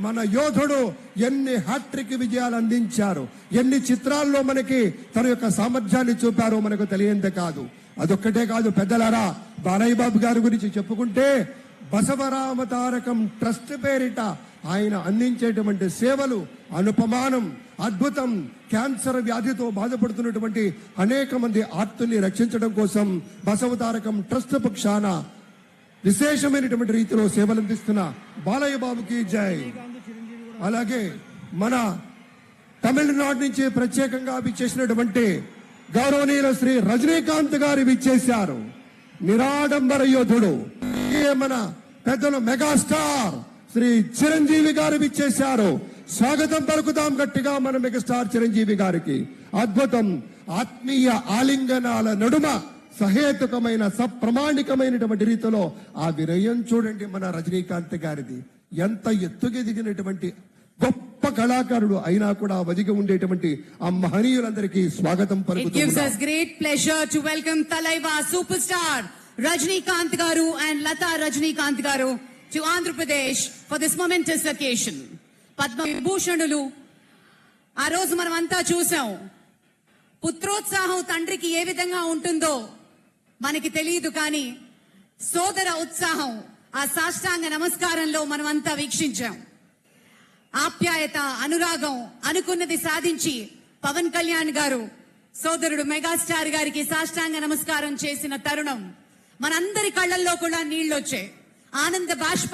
మన యోధుడు ఎన్ని హ్యాట్రిక్ విజయాలు అందించారు, ఎన్ని చిత్రాల్లో మనకి తన యొక్క సామర్థ్యాన్ని చూపారో మనకు తెలియందే కాదు. అదొక్కటే కాదు పెద్దలారా, బాలయ్య బాబు గారి గురించి చెప్పుకుంటే బసవరామ తారకం ట్రస్ట్ పేరిట ఆయన అందించేటువంటి సేవలు అనుపమానం, అద్భుతం. క్యాన్సర్ వ్యాధితో బాధపడుతున్నటువంటి అనేక మంది ఆర్తుల్ని రక్షించడం కోసం బసవ తారకం ట్రస్ట్ పక్షాన విశేషమైనటువంటి రీతిలో సేవలు అందిస్తున్న బాలయ్య బాబుకి జై. అలాగే మన తమిళనాడు నుంచి ప్రత్యేకంగా విచ్చేసినటువంటి గౌరవనీయుల శ్రీ రజనీకాంత్ గారు విచ్చేశారు. నిరాడంబర యోధుడు. మన పెద్దలు మెగాస్టార్ శ్రీ చిరంజీవి గారు విచ్చేశారు. స్వాగతం పలుకుతాం గట్టిగా మన మెగాస్టార్ చిరంజీవి గారికి. అద్భుతం. ఆత్మీయ ఆలింగనాల నడుమ సహేతుకమైన సప్రమాణికమైనటువంటి రీతిలో ఆ వినయం చూడండి మన రజనీకాంత్ గారిది. ఎంత ఎత్తుకెదిగినటువంటి గొప్ప కళాకారుడు అయినా కూడా వదిగి ఉండేటువంటి ఆ మహనీయులందరికీ స్వాగతం పలుకుతున్నాం. It gives us great pleasure to welcome Talaiva superstar Rajnikant Garu and Lata Rajnikant Garu to Andhra Pradesh for this momentous occasion. Padma Vibhushanulu ఆ రోజు మనం అంతా చూసాం. పుత్రోత్సాహం తండ్రికి ఏ విధంగా ఉంటుందో మనకి తెలియదు, కానీ సోదర ఉత్సాహం ఆ సాష్టాంగ నమస్కారంలో మనం అంతా వీక్షించాం. ఆప్యాయత, అనురాగం, అనుకున్నది సాధించి పవన్ కళ్యాణ్ గారు సోదరుడు మెగాస్టార్ గారికి సాష్టాంగ నమస్కారం చేసిన తరుణం మనందరి కళ్ళల్లో కూడా నీళ్లొచ్చాయి. ఆనంద బాష్ప